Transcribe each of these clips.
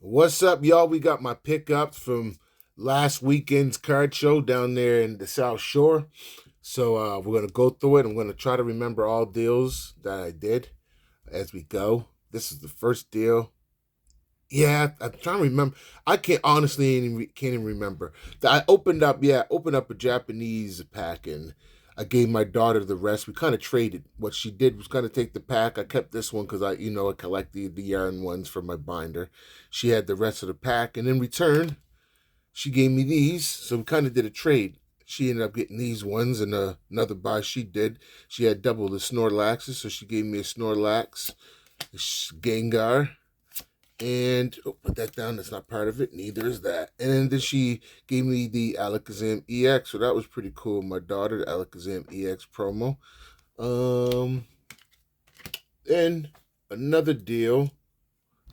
What's up, y'all? We got my pickups from last weekend's card show down there in the South Shore. So we're gonna go through it. I'm gonna try to remember all deals that I did as we go. This is the first deal. Yeah, I'm trying to remember. I can't honestly can't even remember. I opened up. Yeah, opened up a Japanese pack and I gave my daughter the rest. We kind of traded. What she did was kind of take the pack. I kept this one because I collect the yarn ones for my binder. She had the rest of the pack, and in return, she gave me these. So we kind of did a trade. She ended up getting these ones, and another buy she did. She had double the Snorlaxes, so she gave me a Snorlax, a Gengar, and put that down. That's not part of it. Neither is that. And then she gave me the Alakazam EX, so that was pretty cool. My daughter, the Alakazam EX promo. Um, and another deal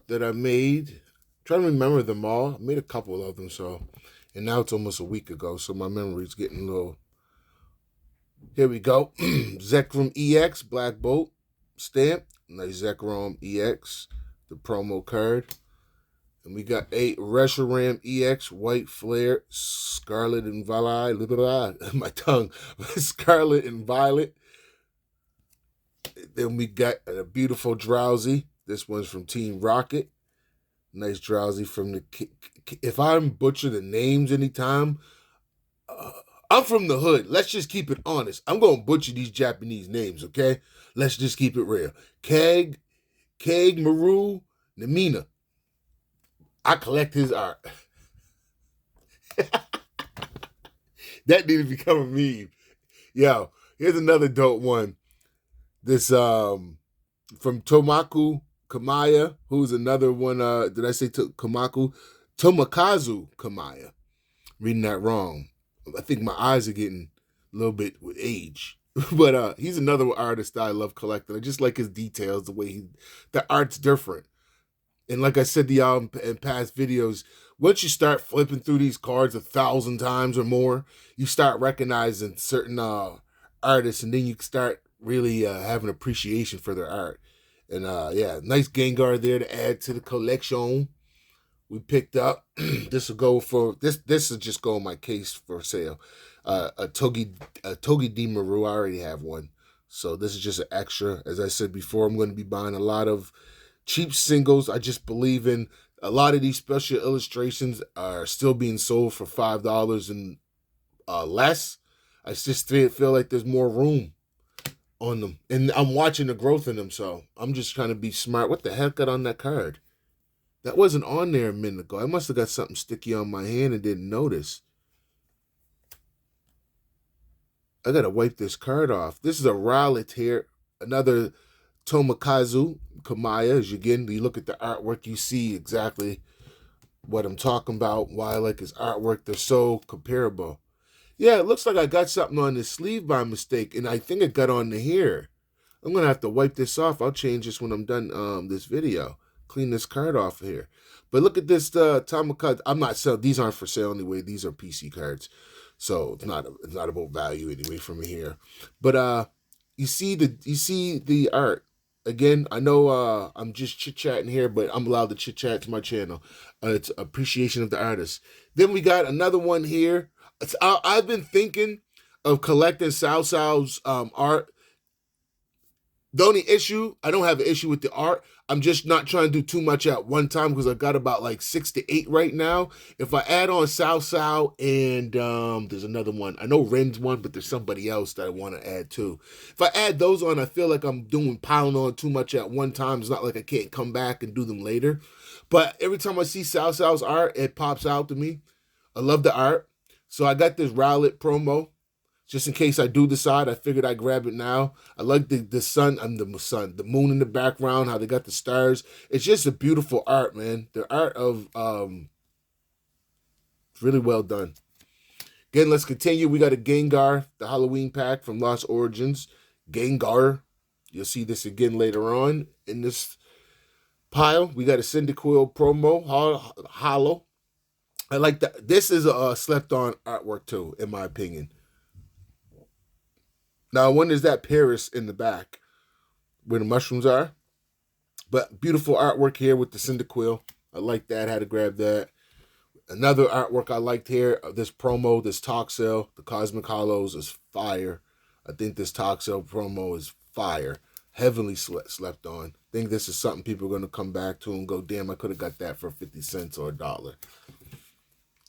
that I made. I'm trying to remember them all. I made a couple of them, so and now it's almost a week ago, so my memory's getting a little. Here we go. Zekrom EX Black Bolt stamp. Nice Zekrom EX, the promo card. And we got a Reshiram EX White Flare Scarlet and Violet. My tongue. Scarlet and Violet. Then we got a beautiful Drowsy. This one's from Team Rocket. Nice Drowsy from the. If I butcher the names anytime, uh, I'm from the hood. Let's just keep it honest. I'm going to butcher these Japanese names, okay? Let's just keep it real. Keg Maru Namina. I collect his art. That need to become a meme. Yo, here's another dope one. This from Tomaku Kamaya, who's another one. Did I say Kamaku? Tomakazu Kamaya. Reading that wrong. I think my eyes are getting a little bit with age. But he's another artist that I love collecting. I just like his details, the art's different. And like I said to y'all in past videos, once you start flipping through these cards 1,000 times or more, you start recognizing certain artists, and then you start really having appreciation for their art. And yeah, nice Gengar there to add to the collection. We picked up. This will go for this. This will just go in my case for sale. A Togi D Maru. I already have one, so this is just an extra. As I said before, I'm going to be buying a lot of cheap singles. I just believe in a lot of these special illustrations are still being sold for $5 and less. I just feel like there's more room on them, and I'm watching the growth in them. So I'm just trying to be smart. What the heck got on that card? That wasn't on there a minute ago. I must have got something sticky on my hand and didn't notice. I gotta wipe this card off. This is a Rowlet here. Another Tomakazu Kamaya. As you look at the artwork, you see exactly what I'm talking about. Why I like his artwork. They're so comparable. Yeah, it looks like I got something on this sleeve by mistake, and I think it got on the hair. I'm gonna have to wipe this off. I'll change this when I'm done this video. Clean this card off here. But look at this Tamaka. I'm not selling. These aren't for sale anyway. These are PC cards, so it's not about value anyway from here. But you see the art. Again, I know I'm just chit chatting here, but I'm allowed to chit chat to my channel. It's appreciation of the artist. Then we got another one here. I've been thinking of collecting Sal's art. The only issue, I don't have an issue with the art. I'm just not trying to do too much at one time because I got about like 6 to 8 right now. If I add on Sao and there's another one. I know Ren's one, but there's somebody else that I want to add too. If I add those on, I feel like I'm piling on too much at one time. It's not like I can't come back and do them later. But every time I see Sal's art, it pops out to me. I love the art. So I got this Rowlet promo. Just in case I do decide, I figured I'd grab it now. I like the sun, the moon in the background, how they got the stars. It's just a beautiful art, man. The art of really well done. Again, let's continue. We got a Gengar, the Halloween pack from Lost Origins. Gengar. You'll see this again later on in this pile. We got a Cyndaquil promo, hollow. I like that. This is a slept on artwork too, in my opinion. Now, when is that Paris in the back where the mushrooms are? But beautiful artwork here with the Cyndaquil. I like that. Had to grab that. Another artwork I liked here, this promo, this Toxel, the Cosmic Hollows is fire. I think this Toxel promo is fire. Heavily slept on. I think this is something people are going to come back to and go, damn, I could have got that for 50 cents or $1.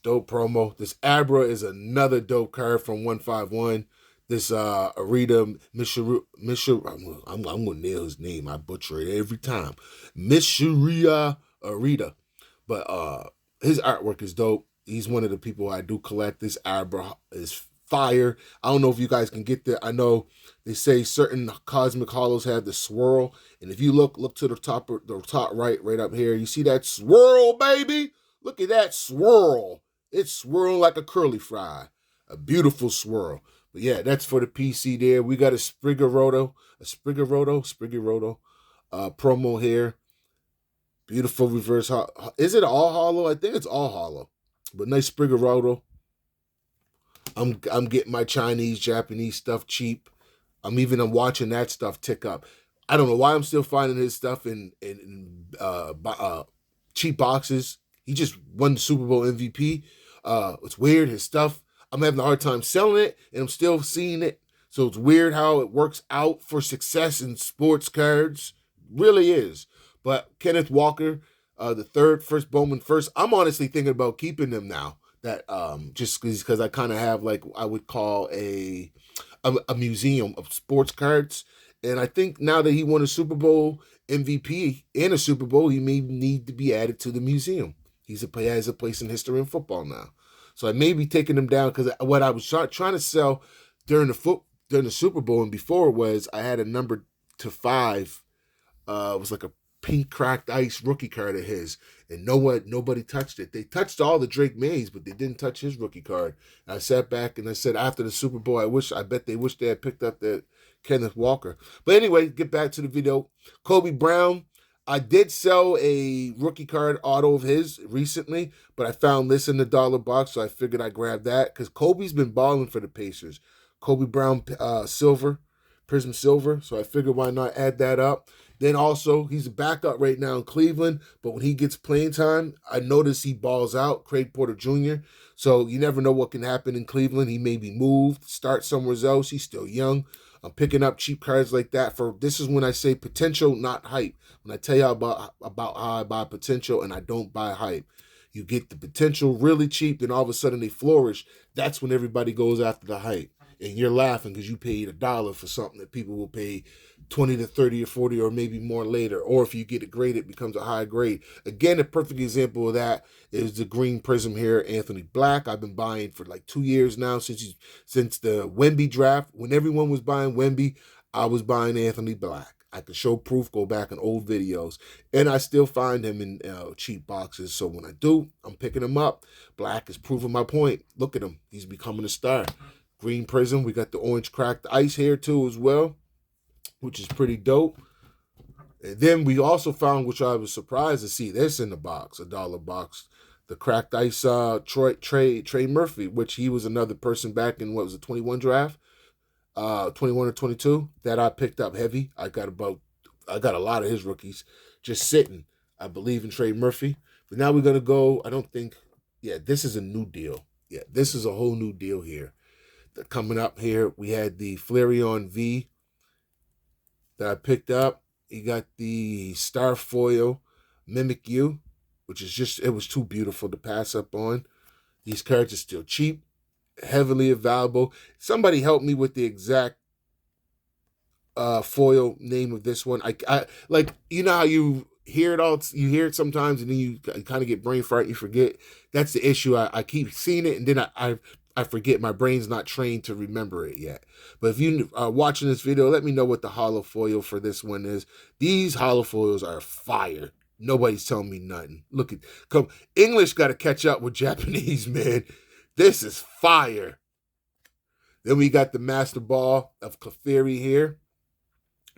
Dope promo. This Abra is another dope card from 151. This Arita Mishu, I'm gonna nail his name. I butcher it every time. Mishuria Arita. But his artwork is dope. He's one of the people I do collect. This Abra is fire. I don't know if you guys can get there. I know they say certain Cosmic Hollows have the swirl, and if you look to the top right up here, you see that swirl, baby. Look at that swirl. It's swirling like a curly fry. A beautiful swirl. But yeah, that's for the PC there. We got a Spriggeroto promo here. Beautiful reverse. Is it all hollow? I think it's all hollow. But nice Spriggeroto. I'm getting my Chinese, Japanese stuff cheap. I'm watching that stuff tick up. I don't know why I'm still finding his stuff in cheap boxes. He just won the Super Bowl MVP. It's weird, his stuff. I'm having a hard time selling it, and I'm still seeing it. So it's weird how it works out for success in sports cards. Really is. But Kenneth Walker, the first Bowman first, I'm honestly thinking about keeping them now. That just because I kind of have like I would call a museum of sports cards. And I think now that he won a Super Bowl MVP and a Super Bowl, he may need to be added to the museum. He has a place in history in football now. So I may be taking him down because what I was trying to sell during the Super Bowl and before was I had a number to 5. It was like a pink cracked ice rookie card of his, and nobody touched it. They touched all the Drake Mays, but they didn't touch his rookie card. And I sat back and I said after the Super Bowl, I bet they wish they had picked up that Kenneth Walker. But anyway, get back to the video. Kobe Brown. I did sell a rookie card auto of his recently, but I found this in the dollar box, so I figured I'd grab that because Kobe's been balling for the Pacers. Kobe Brown silver, Prism silver, so I figured why not add that up. Then also, he's a backup right now in Cleveland, but when he gets playing time, I notice he balls out, Craig Porter Jr., so you never know what can happen in Cleveland. He may be moved, start somewhere else. He's still young. I'm picking up cheap cards like that this is when I say potential, not hype. When I tell you about how I buy potential and I don't buy hype. You get the potential really cheap, then all of a sudden they flourish. That's when everybody goes after the hype. And you're laughing because you paid $1 for something that people will pay 20 to 30 or 40 or maybe more later. Or if you get it graded, it becomes a high grade. Again, a perfect example of that is the green prism here, Anthony Black. I've been buying for like 2 years now since the Wemby draft. When everyone was buying Wemby, I was buying Anthony Black. I can show proof, go back in old videos, and I still find him in cheap boxes. So when I do, I'm picking him up. Black is proving my point. Look at him. He's becoming a star. Green Prism. We got the orange cracked ice here too as well, which is pretty dope. And then we also found, which I was surprised to see this in the box, a dollar box, the cracked ice Trey Murphy, which he was another person back in, what was it, 21 draft? 21 or 22 that I picked up heavy. I got a lot of his rookies just sitting. I believe in Trey Murphy. But now we're going to go, this is a new deal. Yeah, this is a whole new deal here. Coming up here, we had the Flareon V that I picked up. You got the Star Foil Mimic U, which is it was too beautiful to pass up on. These cards are still cheap, heavily available. Somebody help me with the exact foil name of this one. I like, you know how you hear it sometimes and then you kind of get brain fart and you forget. That's the issue. I keep seeing it and then I forget. My brain's not trained to remember it yet. But if you are watching this video, let me know what the hollow foil for this one is. These hollow foils are fire. Nobody's telling me nothing. English got to catch up with Japanese, man. This is fire. Then we got the Master Ball of Clefairy here.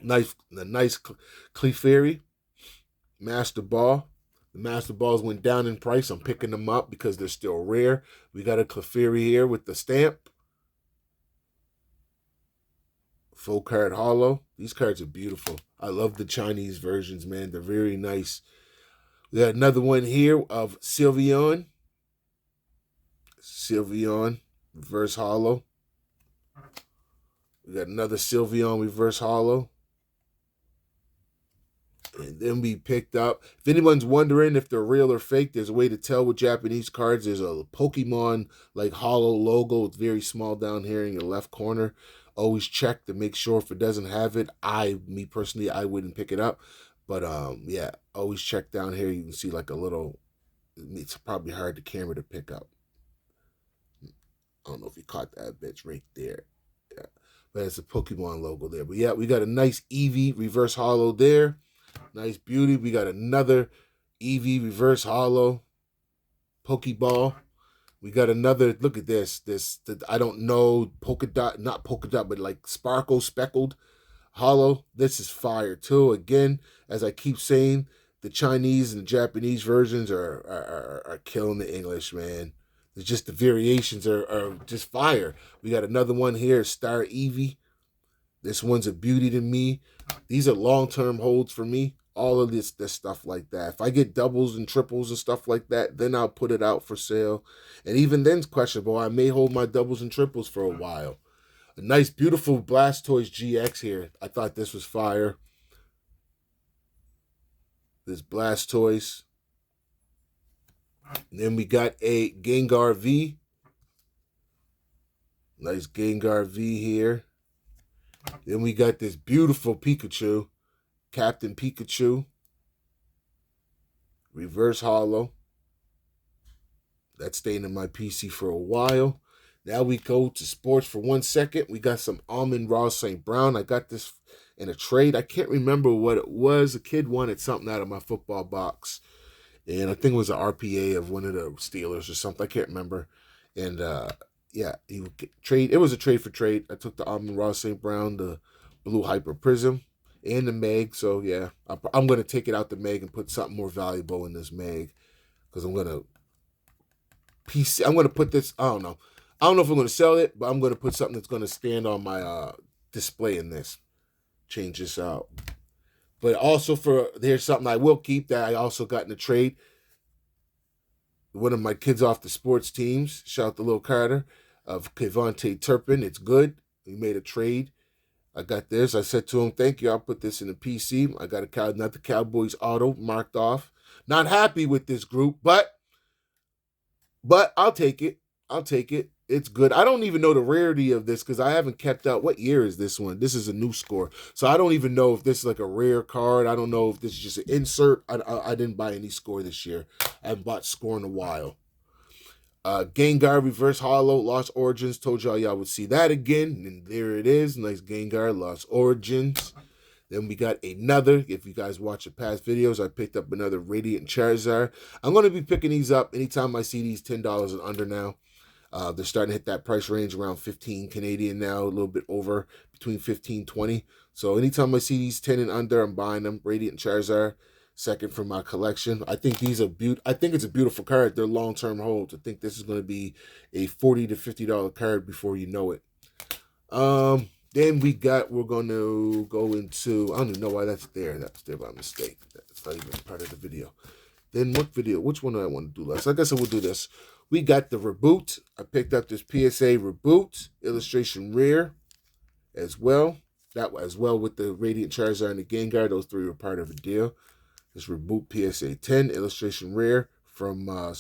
Nice Clefairy. Master Ball. The Master Balls went down in price. I'm picking them up because they're still rare. We got a Clefairy here with the stamp. Full card hollow. These cards are beautiful. I love the Chinese versions, man. They're very nice. We got another one here of Sylveon. Sylveon, reverse hollow. We got another Sylveon reverse hollow. And then we picked up, if anyone's wondering if they're real or fake, there's a way to tell with Japanese cards. There's a Pokemon like hollow logo. It's very small down here in your left corner. Always check to make sure if it doesn't have it. Me personally, I wouldn't pick it up. But yeah, always check down here. You can see like a little, it's probably hard to camera to pick up. I don't know if you caught that bitch right there. Yeah. But it's a Pokemon logo there. But yeah, we got a nice Eevee reverse hollow there. Nice beauty. We got another Eevee reverse hollow Pokeball. We got another, look at this. I don't know, polka dot, not polka dot, but like sparkle speckled hollow. This is fire too. Again, as I keep saying, the Chinese and the Japanese versions are killing the English, man. It's just the variations are just fire. We got another one here, Star Eevee. This one's a beauty to me. These are long-term holds for me. All of this stuff like that. If I get doubles and triples and stuff like that, then I'll put it out for sale. And even then it's questionable. I may hold my doubles and triples for a while. A nice, beautiful Blastoise GX here. I thought this was fire. This Blastoise. And then we got a Gengar V. Nice Gengar V here. Then we got this beautiful Pikachu. Captain Pikachu. Reverse hollow. That's staying in my PC for a while. Now we go to sports for 1 second. We got some Amon-Ra St. Brown. I got this in a trade. I can't remember what it was. A kid wanted something out of my football box. And I think it was an RPA of one of the Steelers or something. I can't remember. And yeah, he would trade. It was a trade for trade. I took the Amon-Ra St. Brown, the Blue Hyper Prism, and the Meg. So yeah, I'm going to take it out the Meg and put something more valuable in this Meg. Because I'm going to put this, I don't know if I'm going to sell it, but I'm going to put something that's going to stand on my display in this. Change this out. But also here's something I will keep that I also got in a trade. One of my kids off the sports teams, shout out to Lil Carter, of KeVontae Turpin. It's good. We made a trade. I got this. I said to him, thank you. I'll put this in the PC. I got another Cowboys auto marked off. Not happy with this group, but I'll take it. I'll take it. It's good. I don't even know the rarity of this because I haven't kept up. What year is this one? This is a new score. So I don't even know if this is like a rare card. I don't know if this is just an insert. I didn't buy any score this year. I haven't bought score in a while. Gengar Reverse Hollow, Lost Origins. Told y'all would see that again. And there it is. Nice Gengar, Lost Origins. Then we got another. If you guys watch the past videos, I picked up another Radiant Charizard. I'm going to be picking these up anytime I see these $10 and under now. They're starting to hit that price range around 15 Canadian now, a little bit over, between 15 20. So anytime I see these 10 and under, I'm buying them. Radiant Charizard, second for my collection. I think I think it's a beautiful card. They're long-term holds. I think this is going to be a $40 to $50 card before you know it. Then we're going to go into, I don't even know why that's there. That's there by mistake. That's not even part of the video. Then which one do I want to do last? I guess I will do this. We got the Reboot. I picked up this PSA Reboot illustration rare as well. That as well with the Radiant Charizard and the Gengar. Those three were part of a deal. This Reboot PSA 10 illustration rare from not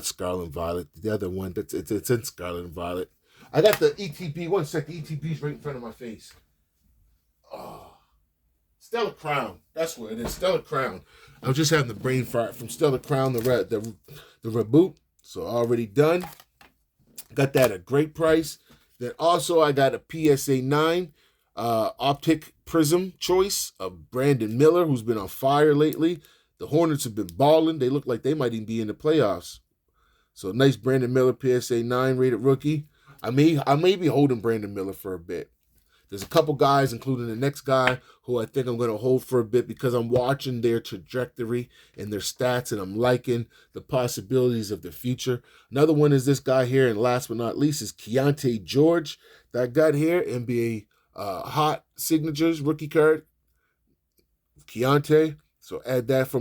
Scarlet Violet. The other one it's in Scarlet and Violet. I got the ETB. 1 sec. The ETB's right in front of my face. Oh, Stellar Crown. That's what it is. Stellar Crown. I was just having the brain fart from Stellar Crown, the Reboot. So already done. Got that at a great price. Then also I got a PSA 9 Optic Prism choice of Brandon Miller, who's been on fire lately. The Hornets have been balling. They look like they might even be in the playoffs. So nice Brandon Miller PSA 9 rated rookie. I may be holding Brandon Miller for a bit. There's a couple guys, including the next guy, who I think I'm going to hold for a bit because I'm watching their trajectory and their stats, and I'm liking the possibilities of the future. Another one is this guy here, and last but not least is Keontae George that I got here, NBA Hot Signatures rookie card. Keontae. So add that to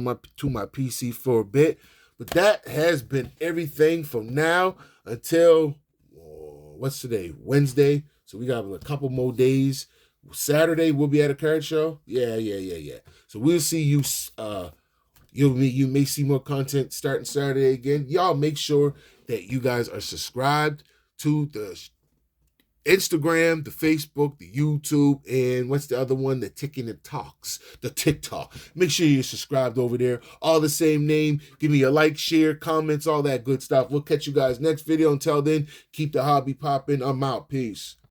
my PC for a bit. But that has been everything from now until what's today? Wednesday. So we got a couple more days. Saturday we'll be at a card show. Yeah. So we'll see you. You may see more content starting Saturday again. Y'all make sure that you guys are subscribed to the Instagram, the Facebook, the YouTube, and what's the other one? The Ticking and Talks, the TikTok. Make sure you're subscribed over there. All the same name. Give me a like, share, comments, all that good stuff. We'll catch you guys next video. Until then, keep the hobby popping. I'm out. Peace.